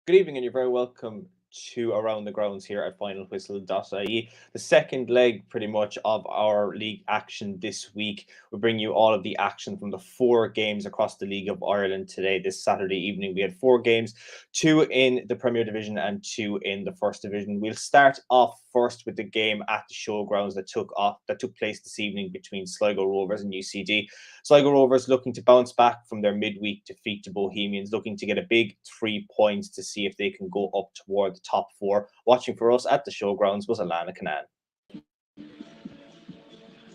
Good evening, and you're very welcome to Around the Grounds here at Finalwhistle.ie. The second leg, pretty much, of our league action this week. We bring you all of the action from the four games across the League of Ireland today. This Saturday evening, we had four games, two in the Premier Division and two in the First Division. We'll start off first with the game at the showgrounds that took place this evening between Sligo Rovers and UCD. Sligo Rovers looking to bounce back from their midweek defeat to Bohemians, looking to get a big 3 points to see if they can go up toward the top four. Watching for us at the showgrounds was Alana Canan.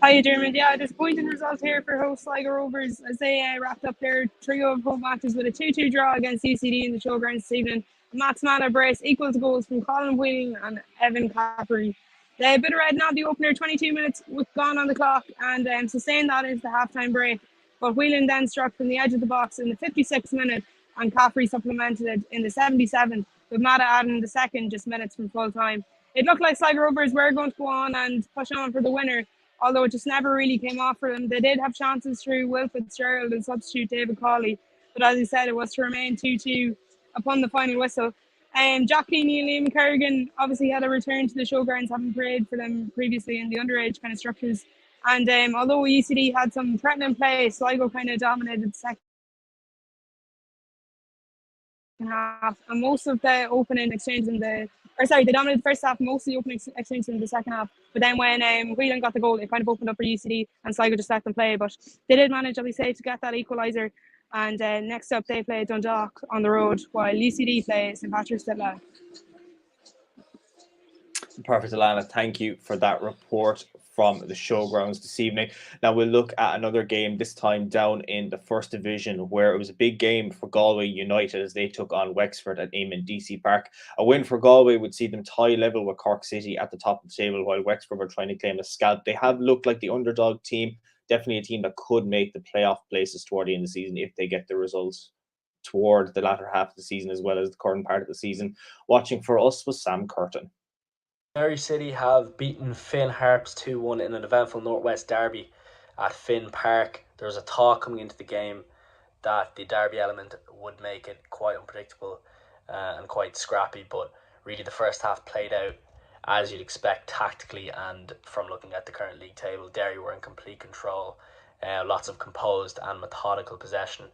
Hi, Diarmuid. Yeah, disappointing result here for host Sligo Rovers as they wrapped up their trio of home matches with a 2-2 draw against UCD in the showgrounds this evening. Matt's Mana brace equals goals from Colin Wheeling and Evan Cappery. The Bitterred nabbed the opener 22 minutes with gone on the clock and sustained that into the half-time break. But Wheeling then struck from the edge of the box in the 56th minute and Cappery supplemented it in the 77th, with Mata adding the second just minutes from full time. It looked like Sligo Rovers were going to go on and push on for the winner, although it just never really came off for them. They did have chances through Will Fitzgerald and substitute David Cawley, but as I said, it was to remain 2-2 upon the final whistle. Jack Keeney and Liam Kerrigan obviously had a return to the showgrounds, having played for them previously in the underage kind of structures. And although UCD had some threatening play, Sligo kind of dominated the second half, and most of the opening exchanges they dominated the first half, most of the opening exchanges in the second half. But then when Whelan got the goal, it kind of opened up for UCD, and Sligo just let them play. But they did manage, obviously, to get that equaliser. And next up, they play Dundalk on the road, while UCD play St Patrick's Day. Perfect, Alana. Thank you for that report from the showgrounds this evening. Now we'll look at another game, this time down in the First Division, where it was a big game for Galway United as they took on Wexford at Eamon DC Park. A win for Galway would see them tie level with Cork City at the top of the table, while Wexford were trying to claim a scalp. They have looked like the underdog team, definitely a team that could make the playoff places toward the end of the season if they get the results toward the latter half of the season as well as the current part of the season. Watching for us was Sam Curtin. Derry City have beaten Finn Harps 2-1 in an eventful Northwest derby at Finn Park. There was a talk coming into the game that the derby element would make it quite unpredictable and quite scrappy, but really the first half played out as you'd expect tactically, and from looking at the current league table, Derry were in complete control. Lots of composed and methodical possession,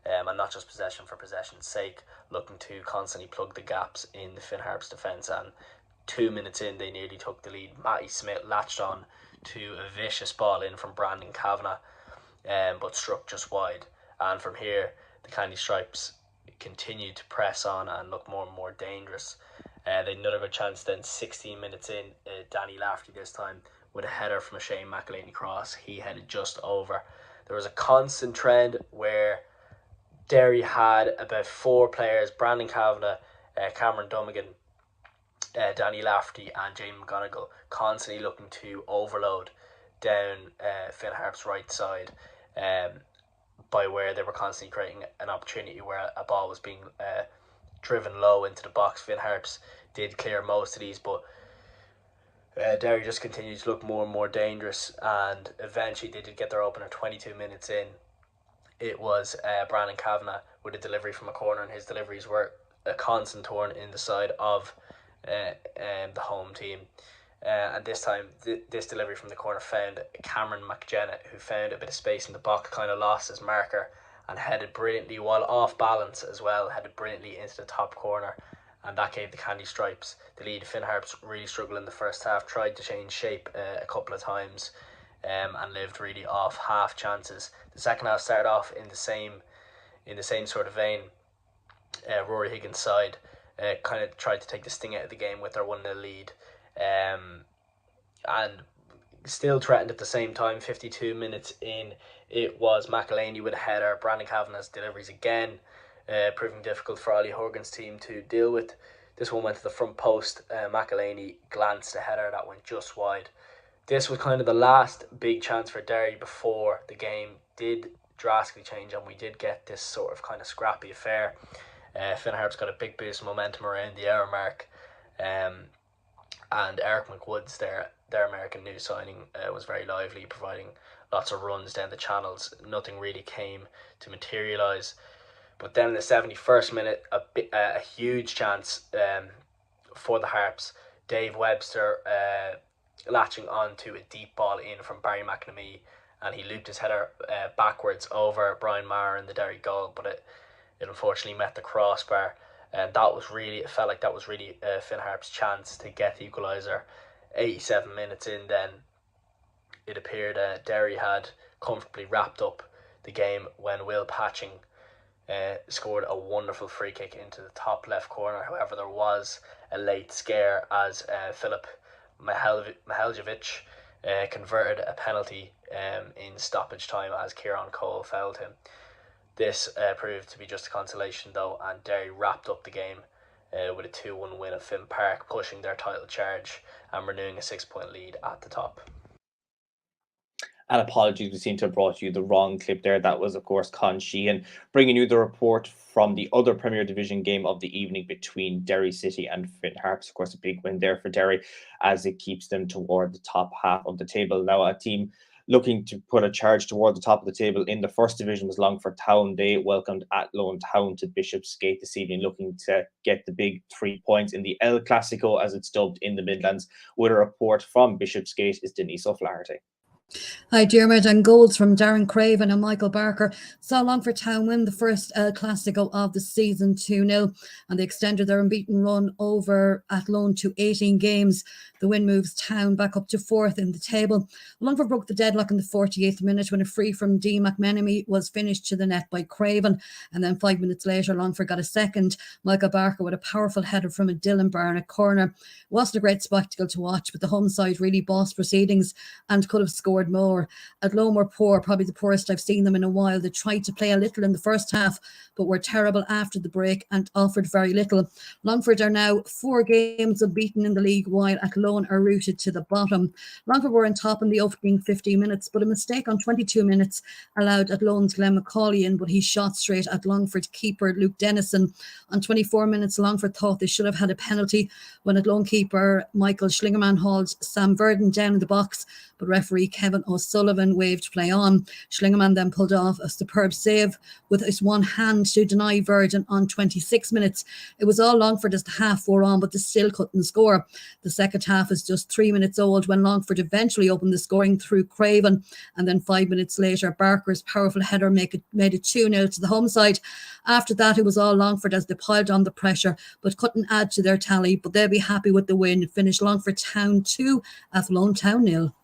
and not just possession for possession's sake, looking to constantly plug the gaps in the Finn Harps defence. And 2 minutes in, they nearly took the lead. Matty Smith latched on to a vicious ball in from Brandon Kavanagh, but struck just wide. And from here, the Candy Stripes continued to press on and look more and more dangerous. They had another good chance then, 16 minutes in, Danny Lafferty this time with a header from a Shane McElhaney cross. He headed just over. There was a constant trend where Derry had about four players: Brandon Kavanagh, Cameron Dummigan, Danny Lafferty and Jamie McGonigal, constantly looking to overload down Finn Harp's right side, by where they were constantly creating an opportunity where a ball was being driven low into the box. Finn Harps did clear most of these, but Derry just continued to look more and more dangerous, and eventually they did get their opener 22 minutes in. It was Brandon Kavanagh with a delivery from a corner, and his deliveries were a constant thorn in the side of the home team. And this time, this delivery from the corner found Cameron McJenna, who found a bit of space in the box, kind of lost his marker, and headed brilliantly, while off balance as well, headed brilliantly into the top corner. And that gave the Candy Stripes the lead. Finn Harps really struggled in the first half, tried to change shape a couple of times, and lived really off half chances. The second half started off in the same sort of vein. Rory Higgins' side kind of tried to take the sting out of the game with their 1-0 lead, and still threatened at the same time. 52 minutes in, it was McElhaney with a header. Brandon Kavanagh's deliveries again, proving difficult for Ollie Horgan's team to deal with. This one went to the front post. McElhaney glanced a header that went just wide. This was kind of the last big chance for Derry before the game did drastically change, and we did get this sort of kind of scrappy affair. Finn Harps got a big boost of momentum around the hour mark, and Eric McWoods, their American new signing, was very lively, providing lots of runs down the channels. Nothing really came to materialise, But then in the 71st minute, a huge chance for the Harps. Dave Webster latching on to a deep ball in from Barry McNamee, and he looped his header backwards over Brian Maher in the Derry goal, but it unfortunately met the crossbar. And it felt like that was really Finn Harp's chance to get the equaliser. 87 minutes in, then it appeared Derry had comfortably wrapped up the game when Will Patching scored a wonderful free kick into the top left corner. However, there was a late scare as Filip Mihaljevic converted a penalty in stoppage time as Kieran Cole fouled him. This proved to be just a consolation though, and Derry wrapped up the game with a 2-1 win at Finn Park, pushing their title charge and renewing a 6-point lead at the top. And apologies, we seem to have brought you the wrong clip there. That was, of course, Con Sheehan bringing you the report from the other Premier Division game of the evening between Derry City and Finn Harps. Of course, a big win there for Derry as it keeps them toward the top half of the table. Now, a team looking to put a charge toward the top of the table in the first division was Longford Town. They welcomed Athlone Town to Bishopsgate this evening, looking to get the big 3 points in the El Clasico, as it's dubbed in the Midlands. With a report from Bishopsgate is Denise O'Flaherty. Hi, Diarmuid, and goals from Darren Craven and Michael Barker saw Longford Town win the first El Clasico of the season 2-0, and they extended their unbeaten run over Athlone to 18 games. The win moves Town back up to 4th in the table. Longford broke the deadlock in the 48th minute when a free from D. McMenemy was finished to the net by Craven, and then 5 minutes later Longford got a second. Michael Barker with a powerful header from a Dylan Barnett corner. It wasn't a great spectacle to watch, but the home side really bossed proceedings and could have scored more. Athlone were poor, probably the poorest I've seen them in a while. They tried to play a little in the first half, but were terrible after the break and offered very little. Longford are now 4 games unbeaten in the league, while Athlone are rooted to the bottom. Longford were on top in the opening 15 minutes, but a mistake on 22 minutes allowed Athlone's Glenn Macaulay in, but he shot straight at Longford keeper Luke Dennison. On 24 minutes, Longford thought they should have had a penalty when Athlone keeper Michael Schlingerman hauled Sam Verdon down in the box, but referee Kevin O'Sullivan waved play on. Schlingerman then pulled off a superb save with his one hand to deny Verdon on 26 minutes. It was all Longford as the half wore on, but they still couldn't score. The second half is just 3 minutes old when Longford eventually opened the scoring through Craven, and then 5 minutes later Barker's powerful header made it 2-0 to the home side. After that, it was all Longford as they piled on the pressure but couldn't add to their tally, but they'll be happy with the win. It finished Longford Town 2, Athlone Town 0.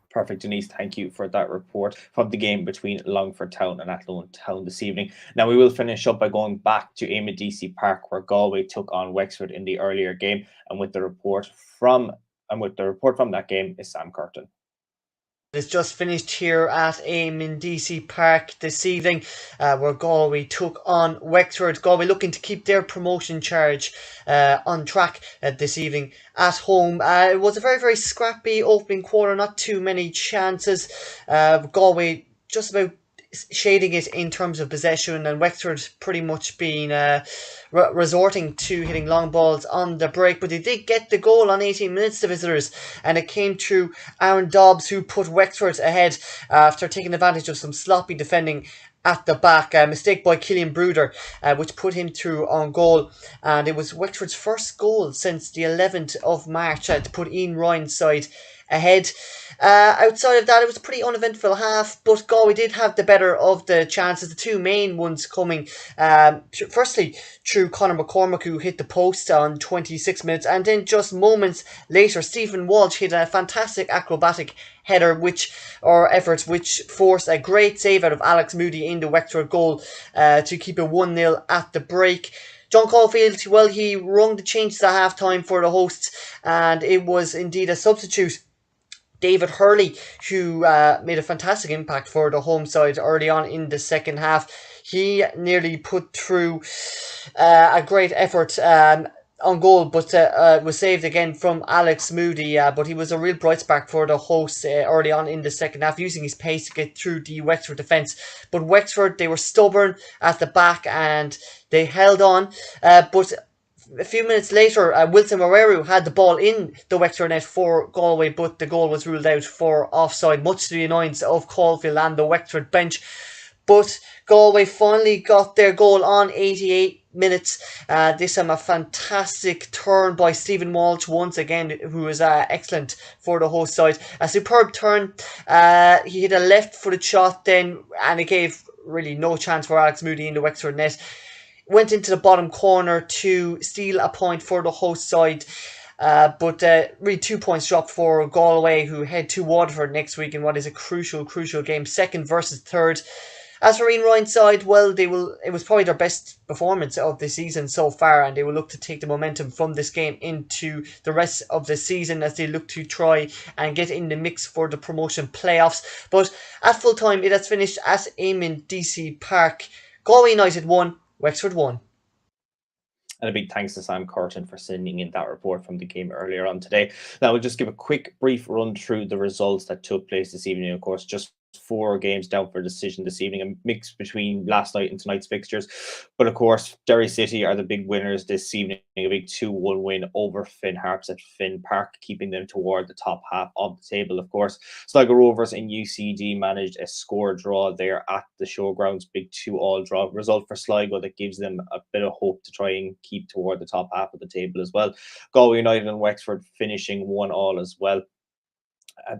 Perfect, Denise. Thank you for that report from the game between Longford Town and Athlone Town this evening. Now, we will finish up by going back to Amedisi Park, where Galway took on Wexford in the earlier game, and with the report from that game is Sam Curtin. It's just finished here at Amedisi Park this evening, where Galway took on Wexford. Galway looking to keep their promotion charge on track this evening at home. It was a very, very scrappy opening quarter, not too many chances. Galway just about shading it in terms of possession, and Wexford pretty much being resorting to hitting long balls on the break, but they did get the goal on 18 minutes, the visitors, and it came through Aaron Dobbs, who put Wexford ahead after taking advantage of some sloppy defending at the back. A mistake by Killian Bruder, which put him through on goal, and it was Wexford's first goal since the 11th of March to put Ian Ryan's side ahead. Outside of that, it was a pretty uneventful half, but Galway did have the better of the chances, the two main ones coming firstly through Conor McCormack, who hit the post on 26 minutes, and then just moments later Stephen Walsh hit a fantastic acrobatic header which forced a great save out of Alex Moody in the Wexford goal to keep it 1-0 at the break. John Caulfield, well, he rung the changes at half-time for the hosts, and it was indeed a substitute, David Hurley, who made a fantastic impact for the home side early on in the second half. He nearly put through a great effort on goal, but was saved again from Alex Moody. But he was a real bright spark for the hosts early on in the second half, using his pace to get through the Wexford defence. But Wexford, they were stubborn at the back and they held on. But a few minutes later, Wilson Moreru had the ball in the Wexford net for Galway, but the goal was ruled out for offside, much to the annoyance of Caulfield and the Wexford bench. but Galway finally got their goal on 88 minutes. This time a fantastic turn by Stephen Walsh once again, who was excellent for the host side. A superb turn. He hit a left-footed shot then, and it gave really no chance for Alex Moody in the Wexford net. Went into the bottom corner to steal a point for the host side. But really 2 points dropped for Galway, who head to Waterford next week in what is a crucial game, second versus third. As for Ian Ryan's side, well, it was probably their best performance of the season so far, and they will look to take the momentum from this game into the rest of the season as they look to try and get in the mix for the promotion playoffs. But at full time, it has finished at Eamon DC Park. Galway United 1, Wexford 1. And a big thanks to Sam Curtin for sending in that report from the game earlier on today. Now, we'll just give a quick, brief run through the results that took place this evening. Of course, just 4 games down for decision this evening, a mix between last night and tonight's fixtures. But of course, Derry City are the big winners this evening, a big 2-1 win over Finn Harps at Finn Park, keeping them toward the top half of the table. Of course, Sligo Rovers and UCD managed a score draw there at the showgrounds, big 2-2 draw result for Sligo that gives them a bit of hope to try and keep toward the top half of the table as well. Galway United and Wexford finishing 1-1 as well.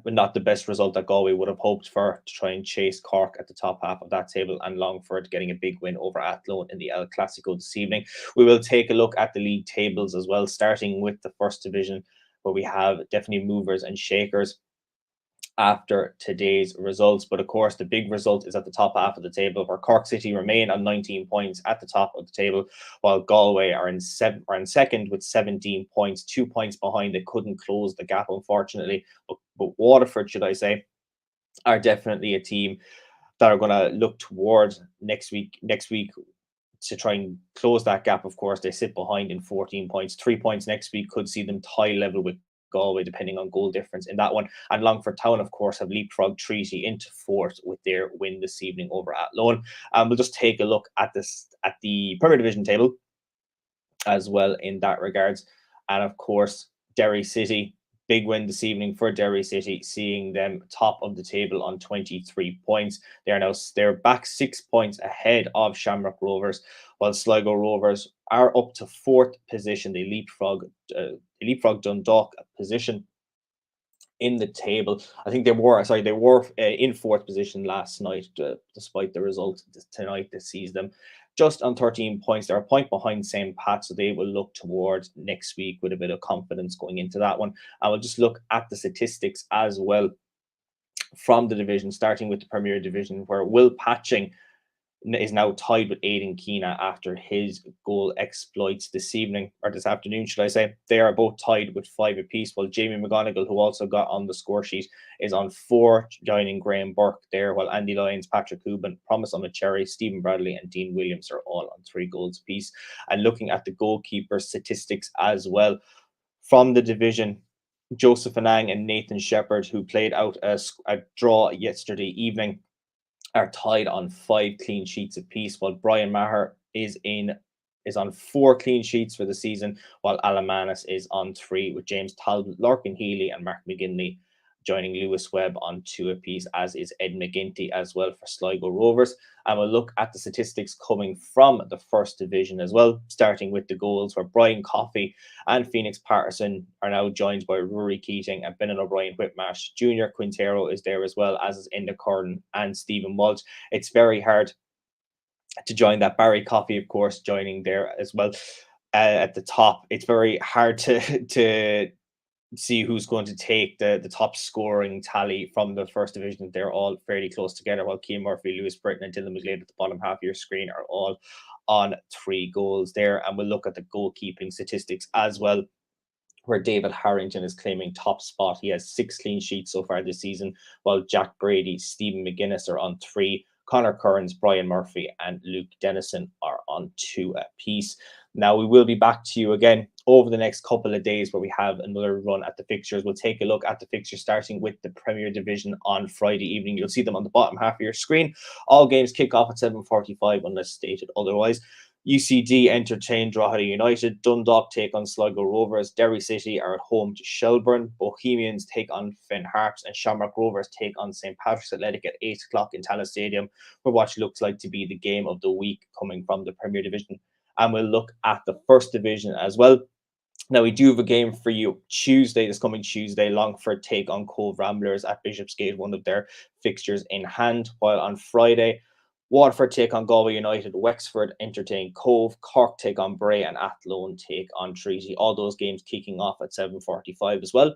But not the best result that Galway would have hoped for, to try and chase Cork at the top half of that table, and Longford getting a big win over Athlone in the El Clasico this evening. We will take a look at the league tables as well, starting with the first division, where we have definitely movers and shakers after today's results. But of course, the big result is at the top half of the table, where Cork City remain on 19 points at the top of the table, while Galway are in second with 17 points, 2 points behind. They couldn't close the gap, unfortunately. But Waterford, should I say, are definitely a team that are going to look towards next week to try and close that gap. Of course, they sit behind in 14 points. 3 points next week could see them tie level with Galway, depending on goal difference in that one. And Longford Town, of course, have leapfrogged Treaty into fourth with their win this evening over Athlone. We'll just take a look at the Premier Division table as well in that regards. And of course, Derry City, big win this evening for Derry City, seeing them top of the table on 23 points. They're back 6 points ahead of Shamrock Rovers, while Sligo Rovers are up to fourth position. They leapfrog Dundalk a position in the table. I think they were in fourth position last night, despite the result tonight that sees them just on 13 points. They're a point behind St. Pat, so they will look towards next week with a bit of confidence going into that one. I will just look at the statistics as well from the division, starting with the Premier Division, where Will Patching is now tied with Aidan Keena after his goal exploits this afternoon, should I say. They are both tied with 5 apiece, while Jamie McGonigal, who also got on the score sheet, is on 4, joining Graham Burke there, while Andy Lyons, Patrick Cuban, Promise Cherry, Stephen Bradley and Dean Williams are all on 3 goals apiece. And looking at the goalkeeper statistics as well from the division, Joseph Anang and Nathan Shepherd, who played out a draw yesterday evening, are tied on 5 clean sheets apiece, while Brian Maher is on 4 clean sheets for the season, while Alamanis is on 3, with James Talbot, Larkin Healy and Mark McGinley joining Lewis Webb on 2 apiece, as is Ed McGinty as well for Sligo Rovers. And we'll look at the statistics coming from the first division as well, starting with the goals, where Brian Coffey and Phoenix Patterson are now joined by Rory Keating and Brennan O'Brien Whitmarsh. Junior Quintero is there as well, as is Enda Curran and Stephen Walsh. It's very hard to join that. Barry Coffey, of course, joining there as well at the top. It's very hard to see who's going to take the top scoring tally from the first division. They're all fairly close together, while Keane Murphy, Lewis Britton and Dylan McGlade at the bottom half of your screen are all on 3 goals there. And we'll look at the goalkeeping statistics as well, where David Harrington is claiming top spot. He has 6 clean sheets so far this season, while Jack Brady, Stephen McGuinness are on 3. Connor Kearns, Brian Murphy and Luke Dennison are on 2 apiece. Now, we will be back to you again over the next couple of days, where we have another run at the fixtures. We'll take a look at the fixtures, starting with the Premier Division on Friday evening. You'll see them on the bottom half of your screen. All games kick off at 7:45 unless stated otherwise. UCD entertain Drogheda United. Dundalk take on Sligo Rovers. Derry City are at home to Shelburne. Bohemians take on Finn Harps. And Shamrock Rovers take on St. Patrick's Athletic at 8 o'clock in Tallaght Stadium for what looks like to be the game of the week coming from the Premier Division. And we'll look at the First Division as well. Now, we do have a game for you this coming Tuesday. Longford take on Cove Ramblers at Bishopsgate, one of their fixtures in hand. While on Friday, Waterford take on Galway United, Wexford entertain Cove, Cork take on Bray, and Athlone take on Treaty. All those games kicking off at 7:45 as well.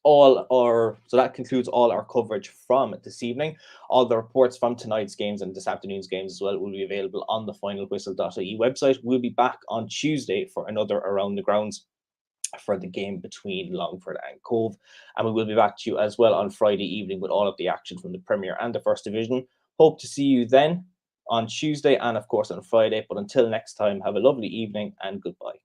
So that concludes all our coverage from this evening. All the reports from tonight's games and this afternoon's games as well will be available on the Finalwhistle.ie website. We'll be back on Tuesday for another Around the Grounds for the game between Longford and Cove. And we will be back to you as well on Friday evening with all of the action from the Premier and the First Division. Hope to see you then on Tuesday and, of course, on Friday. But until next time, have a lovely evening and goodbye.